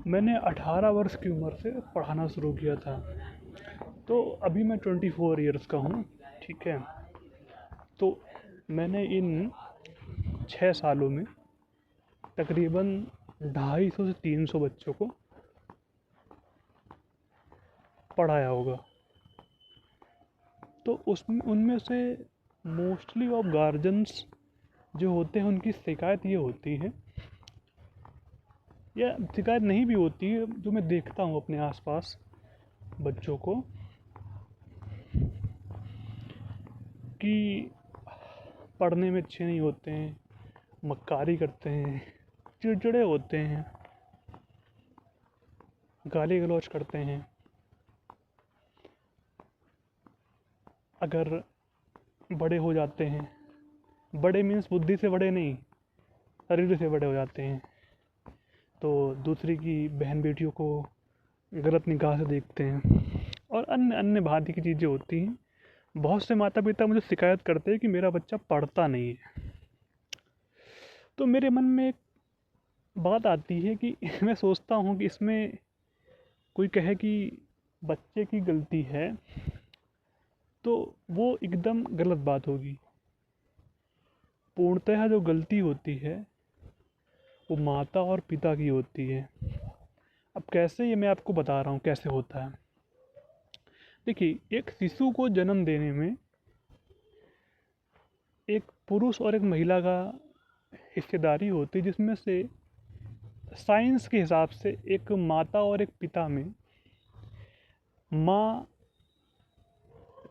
मैंने 18 वर्ष की उम्र से पढ़ाना शुरू किया था। तो अभी मैं 24 इयर्स का हूँ। ठीक है। तो मैंने इन 6 सालों में तकरीबन 250 से 300 बच्चों को पढ़ाया होगा। तो उसमें उनमें से मोस्टली ऑफ गार्जियंस जो होते हैं उनकी शिकायत ये होती है, या शिकायत नहीं भी होती है, जो मैं देखता हूँ अपने आसपास बच्चों को, कि पढ़ने में अच्छे नहीं होते हैं, मक्कारी करते हैं, चिड़चिड़े होते हैं, गाली गलौज करते हैं। अगर बड़े हो जाते हैं, बड़े मीन्स बुद्धि से बड़े नहीं, शरीर से बड़े हो जाते हैं, तो दूसरी की बहन बेटियों को गलत निगाह से देखते हैं और अन्य अन्य भांति की चीज़ें होती हैं। बहुत से माता पिता मुझे शिकायत करते हैं कि मेरा बच्चा पढ़ता नहीं है। तो मेरे मन में एक बात आती है कि मैं सोचता हूँ कि इसमें कोई कहे कि बच्चे की गलती है, तो वो एकदम गलत बात होगी। पूर्णतः जो गलती होती है वो माता और पिता की होती है। अब कैसे, ये मैं आपको बता रहा हूँ कैसे होता है। देखिए, एक शिशु को जन्म देने में एक पुरुष और एक महिला का हिस्सेदारी होती है, जिसमें से साइंस के हिसाब से एक माता और एक पिता में माँ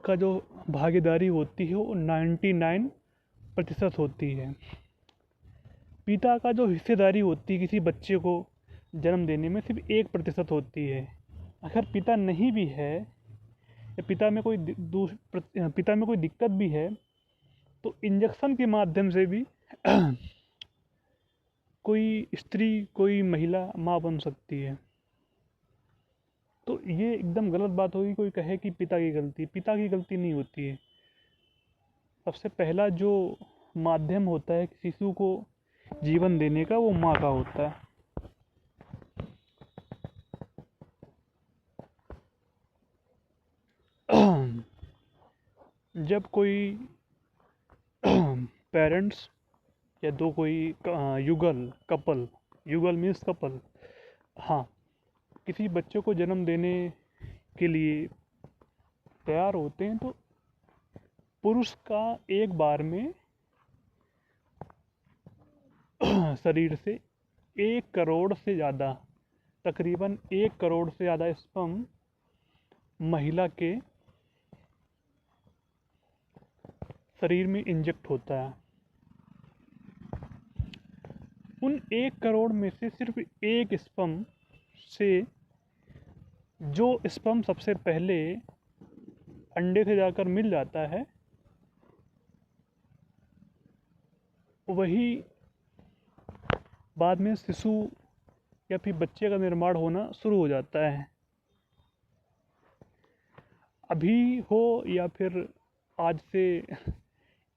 का जो भागीदारी होती है वो 99% होती है। पिता का जो हिस्सेदारी होती है किसी बच्चे को जन्म देने में सिर्फ 1% होती है। अगर पिता नहीं भी है, या पिता में कोई दिक्कत भी है, तो इंजेक्शन के माध्यम से भी कोई स्त्री, कोई महिला माँ बन सकती है। तो ये एकदम गलत बात होगी कोई कहे कि पिता की गलती नहीं होती है। सबसे पहला जो माध्यम होता है शिशु को जीवन देने का, वो माँ का होता है। जब कोई पेरेंट्स या दो कोई युगल मीन्स कपल, हाँ, किसी बच्चे को जन्म देने के लिए तैयार होते हैं, तो पुरुष का एक बार में शरीर से 1 करोड़ से ज़्यादा, तकरीबन 1 करोड़ से ज़्यादा स्पर्म महिला के शरीर में इंजेक्ट होता है। उन 1 करोड़ में से सिर्फ एक स्पर्म से, जो स्पर्म सबसे पहले अंडे से जाकर मिल जाता है, वही बाद में शिशु या फिर बच्चे का निर्माण होना शुरू हो जाता है। अभी हो या फिर आज से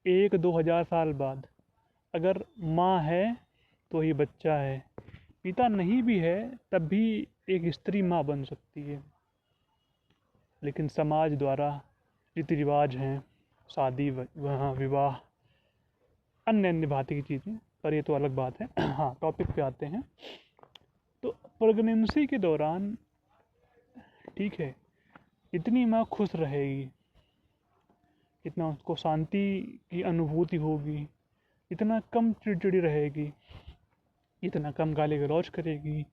1-2 हज़ार साल बाद, अगर माँ है तो ही बच्चा है, पिता नहीं भी है तब भी एक स्त्री माँ बन सकती है। लेकिन समाज द्वारा रीति रिवाज हैं, शादी, वहाँ विवाह, अन्य अन्य भांति की चीज़ें, पर ये तो अलग बात है। हाँ, टॉपिक पे आते हैं। तो प्रेगनेंसी के दौरान, ठीक है, इतनी माँ खुश रहेगी, इतना उसको शांति की अनुभूति होगी, इतना कम चिड़चिड़ी रहेगी, इतना कम गाली गलौज करेगी,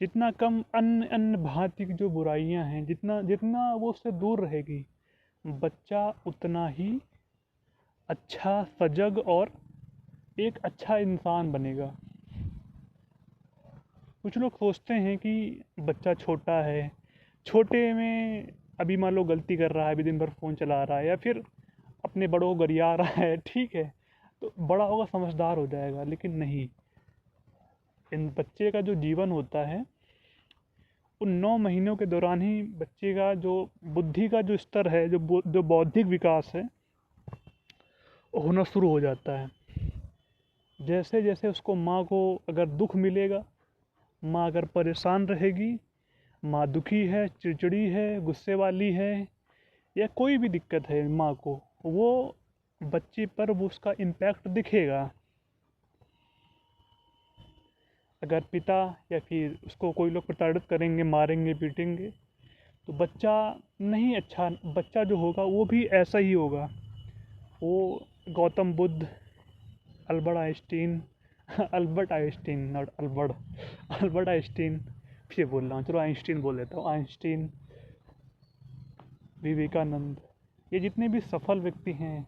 जितना कम अन्य अन्य भांति की जो बुराइयां हैं, जितना जितना वो उससे दूर रहेगी, बच्चा उतना ही अच्छा, सजग और एक अच्छा इंसान बनेगा। कुछ लोग सोचते हैं कि बच्चा छोटा है, छोटे में अभी मान लो गलती कर रहा है, अभी दिन भर फ़ोन चला रहा है, या फिर अपने बड़ों को गरिया रहा है, ठीक है, तो बड़ा होगा समझदार हो जाएगा। लेकिन नहीं, इन बच्चे का जो जीवन होता है, उन 9 महीनों के दौरान ही बच्चे का जो बुद्धि का जो स्तर है, जो बौद्धिक विकास है, वो होना शुरू हो जाता है। जैसे जैसे उसको माँ को अगर दुख मिलेगा, माँ अगर परेशान रहेगी, माँ दुखी है, चिड़चिड़ी है, गुस्से वाली है, या कोई भी दिक्कत है माँ को, वो बच्चे पर वो उसका इम्पैक्ट दिखेगा। अगर पिता या फिर उसको कोई लोग प्रताड़ित करेंगे, मारेंगे, पीटेंगे, तो बच्चा नहीं अच्छा, बच्चा जो होगा वो भी ऐसा ही होगा। वो Gautam Buddha, Albert Einstein Albert Einstein not Albert Albert Einstein, फिर बोल रहा हूँ, चलो आइंस्टीन बोल देता हूँ, आइंस्टीन, विवेकानंद, ये जितने भी सफल व्यक्ति हैं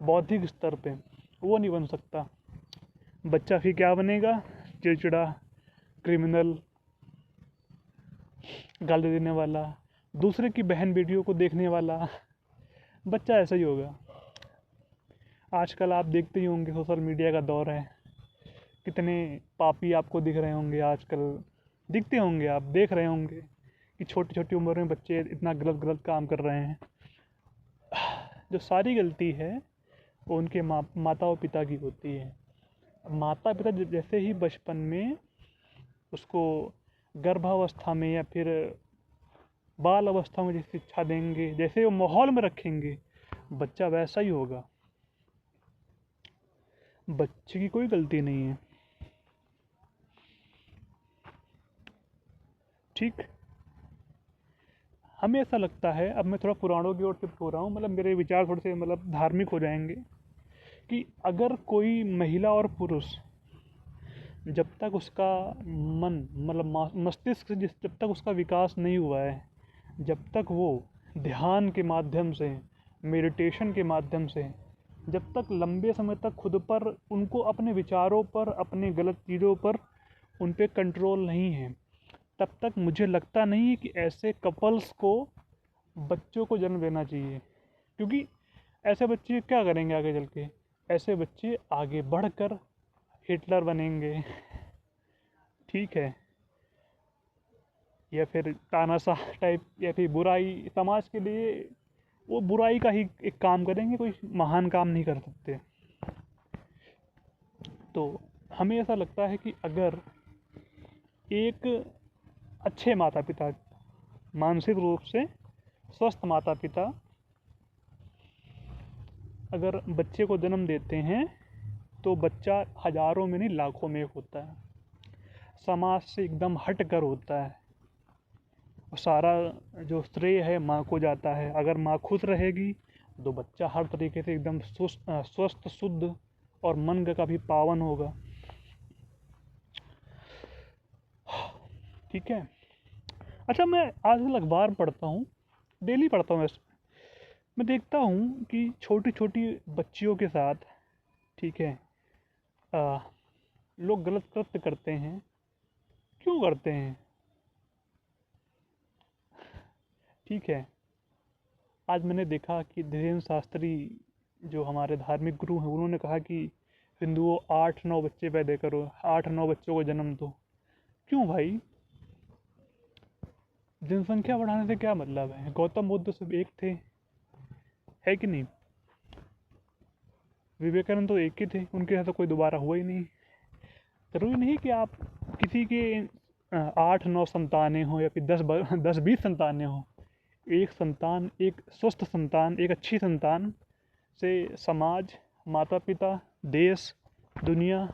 बौद्धिक स्तर पे, वो नहीं बन सकता। बच्चा फिर क्या बनेगा? चिड़चिड़ा, क्रिमिनल, गाली देने वाला, दूसरे की बहन बेटियों को देखने वाला बच्चा ऐसा ही होगा। आजकल आप देखते ही होंगे, सोशल मीडिया का दौर है, कितने पापी आपको दिख रहे होंगे आजकल, दिखते होंगे, आप देख रहे होंगे कि छोटी छोटी उम्र में बच्चे इतना गलत गलत काम कर रहे हैं। जो सारी गलती है वो उनके माता और पिता की होती है। माता पिता जैसे ही बचपन में उसको गर्भावस्था में या फिर बाल अवस्था में जैसी शिक्षा देंगे, जैसे वो माहौल में रखेंगे, बच्चा वैसा ही होगा। बच्चे की कोई गलती नहीं है, ठीक। हमें ऐसा लगता है, अब मैं थोड़ा पुराणों की ओर शिफ्ट हो रहा हूँ, मतलब मेरे विचार थोड़े से मतलब धार्मिक हो जाएंगे, कि अगर कोई महिला और पुरुष जब तक उसका मन मतलब मस्तिष्क से जब तक उसका विकास नहीं हुआ है, जब तक वो ध्यान के माध्यम से, मेडिटेशन के माध्यम से, जब तक लंबे समय तक खुद पर, उनको अपने विचारों पर, अपने गलत चीज़ों पर उन पे कंट्रोल नहीं है, तब तक मुझे लगता नहीं है कि ऐसे कपल्स को बच्चों को जन्म देना चाहिए। क्योंकि ऐसे बच्चे क्या करेंगे आगे चल के? ऐसे बच्चे आगे बढ़कर हिटलर बनेंगे, ठीक है, या फिर तानाशाह टाइप, या फिर बुराई समाज के लिए, वो बुराई का ही एक काम करेंगे, कोई महान काम नहीं कर सकते। तो हमें ऐसा लगता है कि अगर एक अच्छे माता पिता, मानसिक रूप से स्वस्थ माता पिता अगर बच्चे को जन्म देते हैं, तो बच्चा हज़ारों में नहीं लाखों में एक होता है, समाज से एकदम हट कर होता है, और सारा जो श्रेय है माँ को जाता है। अगर माँ खुश रहेगी तो बच्चा हर तरीके से एकदम स्वस्थ, शुद्ध और मन का भी पावन होगा, ठीक है। अच्छा, मैं आजकल अखबार पढ़ता हूँ, डेली पढ़ता हूँ वैसे, मैं देखता हूँ कि छोटी छोटी बच्चियों के साथ, ठीक है, आ, लोग गलत कृत्य करते हैं। क्यों करते हैं? ठीक है, आज मैंने देखा कि धीरेन्द्र शास्त्री, जो हमारे धार्मिक गुरु हैं, उन्होंने कहा कि हिंदुओं 8-9 बच्चे पैदा करो, 8-9 बच्चों को जन्म दो। क्यों भाई? जनसंख्या बढ़ाने से क्या मतलब है? गौतम बुद्ध सिर्फ एक थे, है कि नहीं? विवेकानंद तो एक ही थे, उनके साथ तो कोई दोबारा हुआ ही नहीं। ज़रूरी नहीं कि आप किसी के 8-9 संतानें हों या फिर 10-20 संतानें हों। एक संतान, एक स्वस्थ संतान, एक अच्छी संतान से समाज, माता पिता, देश, दुनिया,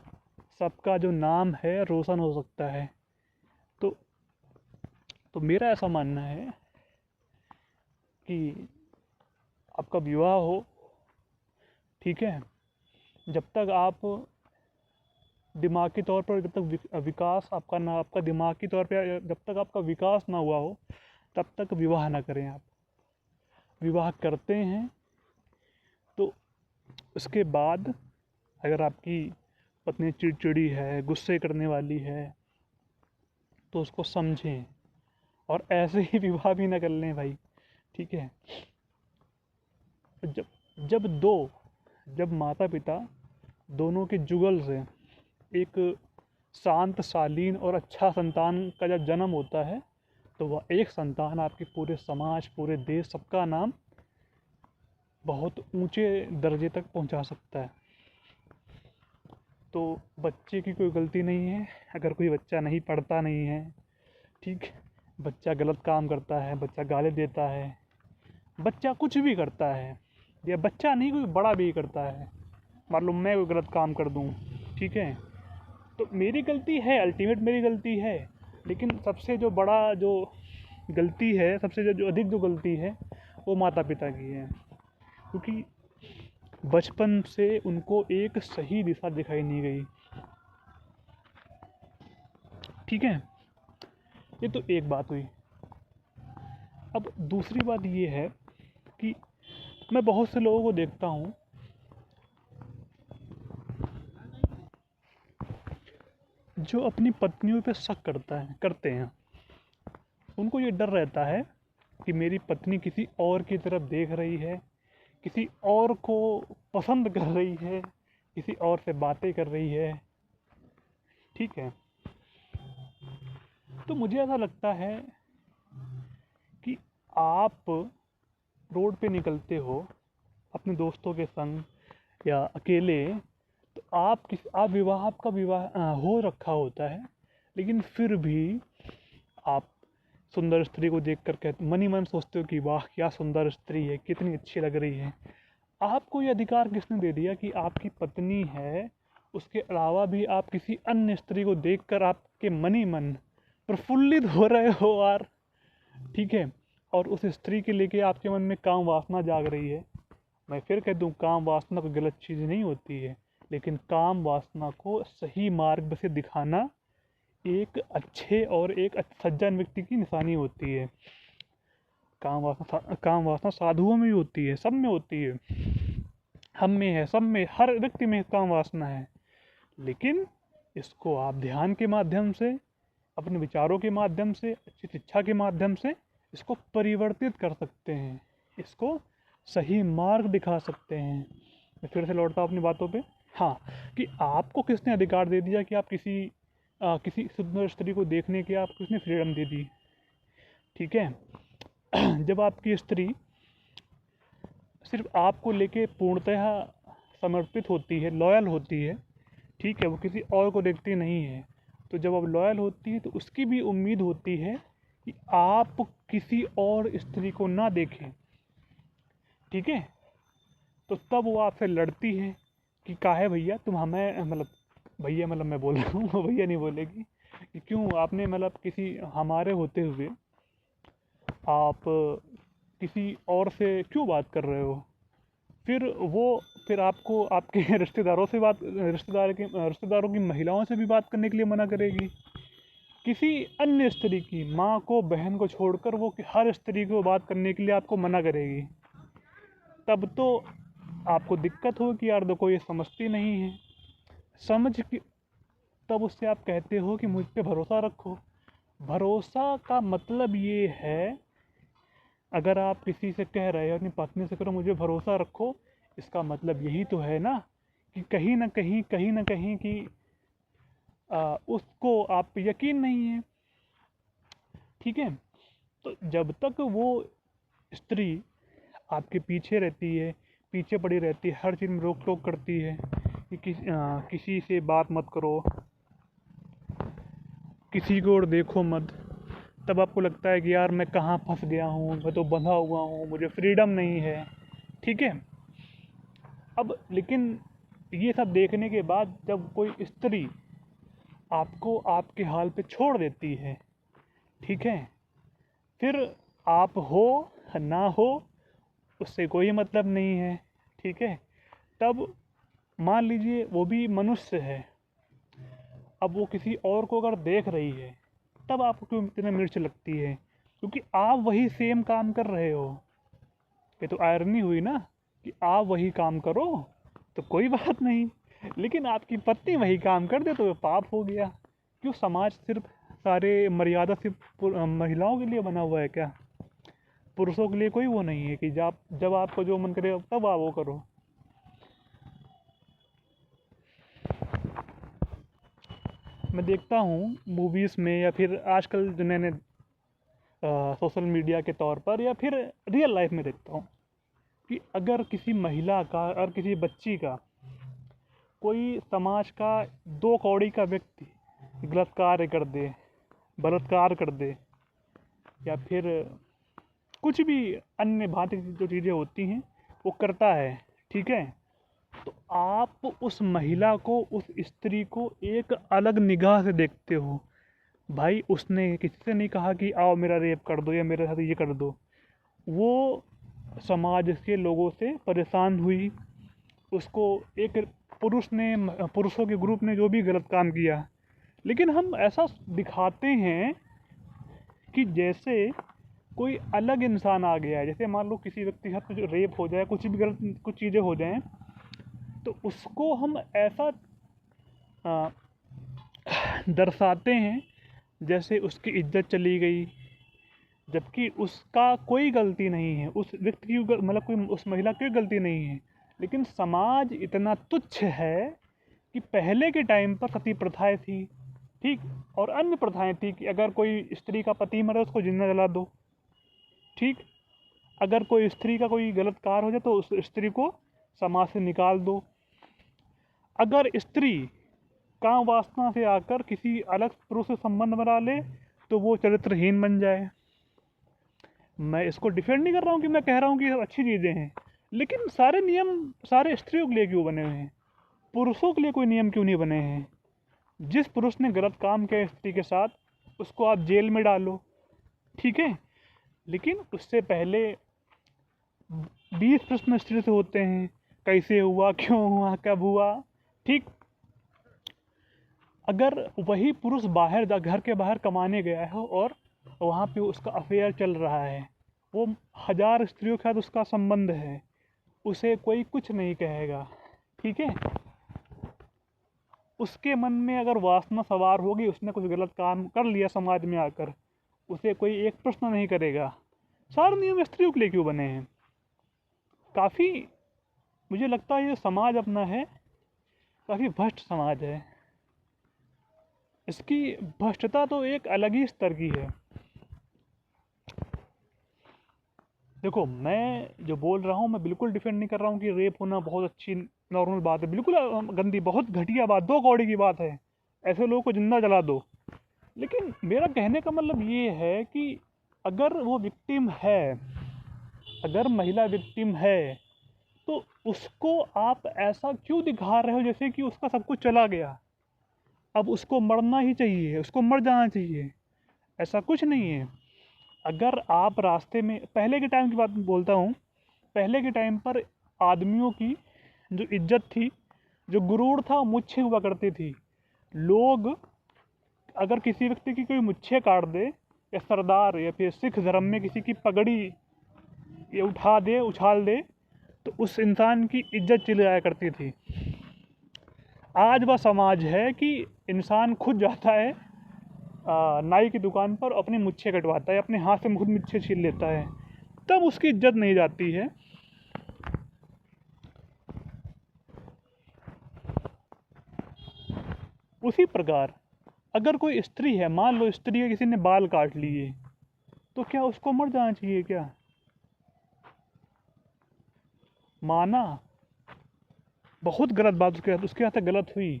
सबका जो नाम है रोशन हो सकता है। तो मेरा ऐसा मानना है कि आपका विवाह हो, ठीक है, जब तक आप दिमागी तौर पर, जब तक विकास आपका ना, आपका दिमागी तौर पे जब तक आपका विकास ना हुआ हो, तब तक विवाह ना करें आप। विवाह करते हैं तो उसके बाद अगर आपकी पत्नी चिड़चिड़ी है, गुस्से करने वाली है, तो उसको समझें, और ऐसे ही विवाह भी ना कर लें भाई, ठीक है। जब जब दो जब माता पिता दोनों के जुगल से एक शांत, शालीन और अच्छा संतान का जब जन्म होता है, तो वह एक संतान आपके पूरे समाज, पूरे देश, सबका नाम बहुत ऊंचे दर्जे तक पहुंचा सकता है। तो बच्चे की कोई गलती नहीं है। अगर कोई बच्चा नहीं पढ़ता नहीं है, ठीक, बच्चा गलत काम करता है, बच्चा गाली देता है, बच्चा कुछ भी करता है, या बच्चा नहीं कोई बड़ा भी करता है, मान लो मैं कोई गलत काम कर दूँ, ठीक है, तो मेरी गलती है, अल्टीमेट मेरी गलती है। लेकिन सबसे जो बड़ा जो गलती है, सबसे जो अधिक जो गलती है, वो माता पिता की है। क्योंकि बचपन से उनको एक सही दिशा दिखाई नहीं गई, ठीक है। ये तो एक बात हुई। अब दूसरी बात ये है कि मैं बहुत से लोगों को देखता हूँ जो अपनी पत्नियों पे शक करते हैं। उनको ये डर रहता है कि मेरी पत्नी किसी और की तरफ देख रही है, किसी और को पसंद कर रही है, किसी और से बातें कर रही है, ठीक है। तो मुझे ऐसा लगता है कि आप रोड पे निकलते हो अपने दोस्तों के संग या अकेले, तो आप विवाह, आपका विवाह हो रखा होता है, लेकिन फिर भी आप सुंदर स्त्री को देख कर कहते, मन ही मन सोचते हो कि वाह क्या सुंदर स्त्री है, कितनी अच्छी लग रही है। आपको ये अधिकार किसने दे दिया कि आपकी पत्नी है, उसके अलावा भी आप किसी अन्य स्त्री को देखकर आपके मन ही मन प्रफुल्लित हो रहे हो यार, ठीक है। और उस स्त्री के लेके आपके मन में काम वासना जाग रही है। मैं फिर कह दूं, काम वासना कोई गलत चीज़ नहीं होती है, लेकिन काम वासना को सही मार्ग से दिखाना एक अच्छे और एक सज्जन व्यक्ति की निशानी होती है। काम वासना साधुओं में भी होती है, सब में होती है, हम में है, सब में, हर व्यक्ति में काम वासना है। लेकिन इसको आप ध्यान के माध्यम से, अपने विचारों के माध्यम से, अच्छी शिक्षा के माध्यम से इसको परिवर्तित कर सकते हैं, इसको सही मार्ग दिखा सकते हैं। मैं फिर से लौटता हूँ अपनी बातों पे। हाँ, कि आपको किसने अधिकार दे दिया कि आप किसी सुंदर स्त्री को देखने की आपको किसने फ्रीडम दे दी, ठीक है। जब आपकी स्त्री सिर्फ आपको लेके पूर्णतः समर्पित होती है, लॉयल होती है, ठीक है, वो किसी और को देखती नहीं है, तो जब अब लॉयल होती है तो उसकी भी उम्मीद होती है कि आप किसी और स्त्री को ना देखें, ठीक है। तो तब वो आपसे लड़ती है कि काहे भैया तुम हमें, मतलब भैया, मतलब मैं बोल रहा हूँ भैया नहीं बोलेगी, कि क्यों आपने मतलब किसी हमारे होते हुए आप किसी और से क्यों बात कर रहे हो। फिर आपको आपके रिश्तेदारों की महिलाओं से भी बात करने के लिए मना करेगी। किसी अन्य स्त्री की माँ को, बहन को छोड़कर वो हर स्त्री को बात करने के लिए आपको मना करेगी। तब तो आपको दिक्कत हो कि यार देखो ये समझती नहीं है, समझ के तब उससे आप कहते हो कि मुझ पे भरोसा रखो। भरोसा का मतलब ये है, अगर आप किसी से कह रहे हो, अपनी पत्नी से करो मुझे भरोसा रखो, इसका मतलब यही तो है ना कि कहीं ना कहीं कि उसको आप पे यकीन नहीं है, ठीक है। तो जब तक वो स्त्री आपके पीछे रहती है, पीछे पड़ी रहती है, हर चीज़ में रोक टोक करती है कि किसी से बात मत करो, किसी को और देखो मत, तब आपको लगता है कि यार मैं कहाँ फंस गया हूँ, मैं तो बंधा हुआ हूँ, मुझे फ्रीडम नहीं है, ठीक है। अब लेकिन ये सब देखने के बाद जब कोई स्त्री आपको आपके हाल पे छोड़ देती है, ठीक है, फिर आप हो ना हो उससे कोई मतलब नहीं है, ठीक है। तब मान लीजिए वो भी मनुष्य है, अब वो किसी और को अगर देख रही है, तब आपको क्यों इतनी मिर्च लगती है, क्योंकि आप वही सेम काम कर रहे हो। ये तो आयरनी हुई ना कि आप वही काम करो तो कोई बात नहीं, लेकिन आपकी पत्नी वही काम कर दे तो वो पाप हो गया। क्यों समाज सिर्फ सारे मर्यादा सिर्फ महिलाओं के लिए बना हुआ है क्या? पुरुषों के लिए कोई वो नहीं है कि जब आपको जो मन करे तब आप वो करो। मैं देखता हूँ मूवीज़ में या फिर आजकल जो नए सोशल मीडिया के तौर पर या फिर रियल लाइफ में देखता हूँ कि अगर किसी महिला का और किसी बच्ची का कोई समाज का 2 कौड़ी का व्यक्ति गलत कार्य कर दे, बलात्कार कर दे, या फिर कुछ भी अन्य भांति की जो चीज़ें होती हैं वो करता है, ठीक है, तो आप उस महिला को, उस स्त्री को एक अलग निगाह से देखते हो। भाई उसने किसी से नहीं कहा कि आओ मेरा रेप कर दो या मेरे साथ ये कर दो। वो समाज के लोगों से परेशान हुई, उसको एक पुरुषों के ग्रुप ने जो भी गलत काम किया, लेकिन हम ऐसा दिखाते हैं कि जैसे कोई अलग इंसान आ गया है। जैसे मान लो किसी व्यक्ति के साथ कुछ रेप हो जाए, कुछ भी गलत कुछ चीज़ें हो जाएं, तो उसको हम ऐसा आ, दर्शाते हैं जैसे उसकी इज्जत चली गई, जबकि उसका कोई गलती नहीं है, उस व्यक्ति की मतलब कोई उस महिला की गलती नहीं है। लेकिन समाज इतना तुच्छ है कि पहले के टाइम पर सती प्रथाएं थी, ठीक, और अन्य प्रथाएं थी कि अगर कोई स्त्री का पति मरे उसको जिंदा जला दो, ठीक, अगर कोई स्त्री का कोई गलत कार्य हो जाए तो उस स्त्री को समाज से निकाल दो। अगर स्त्री काम वासना से आकर किसी अलग पुरुष से संबंध बना ले तो वो चरित्रहीन बन जाए। मैं इसको डिफेंड नहीं कर रहा हूँ कि मैं कह रहा हूँ कि ये अच्छी चीज़ें हैं, लेकिन सारे नियम सारे स्त्रियों के लिए क्यों बने हुए हैं? पुरुषों के लिए कोई नियम क्यों नहीं बने हैं? जिस पुरुष ने गलत काम किया स्त्री के साथ उसको आप जेल में डालो, ठीक है, लेकिन उससे पहले 20 प्रश्न स्त्री से होते हैं, कैसे हुआ, क्यों हुआ, कब हुआ, ठीक। अगर वही पुरुष बाहर घर के बाहर कमाने गया है और वहाँ पे उसका अफेयर चल रहा है, वो 1000 स्त्रियों के साथ उसका संबंध है, उसे कोई कुछ नहीं कहेगा, ठीक है। उसके मन में अगर वासना सवार होगी, उसने कुछ गलत काम कर लिया समाज में आकर, उसे कोई एक प्रश्न नहीं करेगा। सारे नियम स्त्रियों के लिए क्यों बने हैं? काफ़ी मुझे लगता है ये समाज अपना है, काफ़ी भ्रष्ट समाज है। इसकी भ्रष्टता तो एक अलग ही स्तर की है। देखो, मैं जो बोल रहा हूँ मैं बिल्कुल डिफेंड नहीं कर रहा हूँ कि रेप होना बहुत अच्छी नॉर्मल बात है, बिल्कुल गंदी, बहुत घटिया बात, 2 कौड़ी की बात है, ऐसे लोगों को जिंदा जला दो। लेकिन मेरा कहने का मतलब ये है कि अगर वो विक्टिम है, अगर महिला विक्टिम है, तो उसको आप ऐसा क्यों दिखा रहे हो जैसे कि उसका सब कुछ चला गया, अब उसको मरना ही चाहिए, उसको मर जाना चाहिए? ऐसा कुछ नहीं है। अगर आप रास्ते में, पहले के टाइम की बात बोलता हूँ, पहले के टाइम पर आदमियों की जो इज्जत थी, जो गुरूर था, मुच्छें हुआ करती थी। लोग अगर किसी व्यक्ति की कोई मुच्छें काट दे, या सरदार या फिर सिख धर्म में किसी की पगड़ी ये उठा दे, उछाल दे, तो उस इंसान की इज्जत चली जाया करती थी। आज वह समाज है कि इंसान खुद जाता है नाई की दुकान पर, अपनी मुच्छें कटवाता है, अपने हाथ से खुद मुच्छें छील लेता है, तब उसकी इज्जत नहीं जाती है। उसी प्रकार अगर कोई स्त्री है, मान लो स्त्री के किसी ने बाल काट लिए, तो क्या उसको मर जाना चाहिए क्या? माना बहुत गलत बात उसके हाथ से गलत हुई,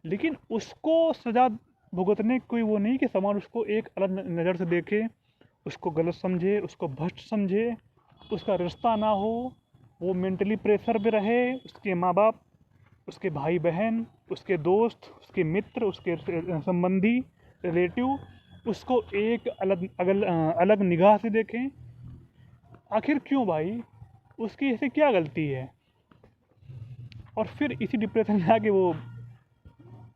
लेकिन उसको सजा भुगतने कोई वो नहीं कि समाज उसको एक अलग नज़र से देखे, उसको गलत समझे, उसको भ्रष्ट समझे, उसका रिश्ता ना हो, वो मेंटली प्रेशर पे रहे, उसके माँ बाप, उसके भाई बहन, उसके दोस्त, उसके मित्र, उसके संबंधी, रिलेटिव उसको एक अलग निगाह से देखें। आखिर क्यों भाई? उसकी ऐसे क्या गलती है? और फिर इसी डिप्रेशन में आके वो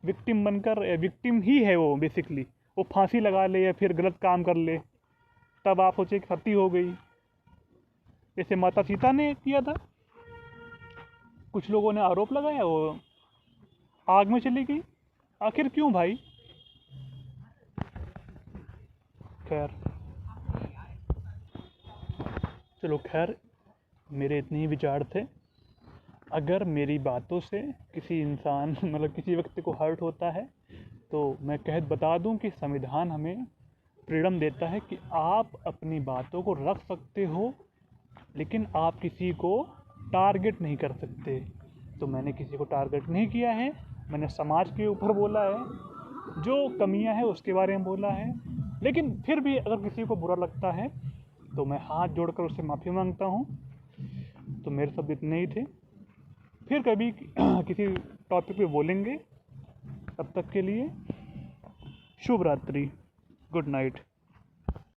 विक्टिम बनकर, विक्टिम ही है वो बेसिकली, वो फांसी लगा ले या फिर गलत काम कर ले, तब आप सोचे कि सती हो गई, जैसे माता सीता ने किया था। कुछ लोगों ने आरोप लगाया, वो आग में चली गई। आखिर क्यों भाई? खैर, चलो खैर, मेरे इतने ही विचार थे। अगर मेरी बातों से किसी इंसान मतलब किसी व्यक्ति को हर्ट होता है, तो मैं बता दूं कि संविधान हमें फ्रीडम देता है कि आप अपनी बातों को रख सकते हो, लेकिन आप किसी को टारगेट नहीं कर सकते। तो मैंने किसी को टारगेट नहीं किया है, मैंने समाज के ऊपर बोला है, जो कमियां हैं उसके बारे में बोला है। लेकिन फिर भी अगर किसी को बुरा लगता है तो मैं हाथ जोड़कर उससे माफ़ी मांगता हूँ। तो मेरे शब्द इतने ही थे, फिर कभी किसी टॉपिक पे बोलेंगे। तब तक के लिए शुभ रात्रि, गुड नाइट।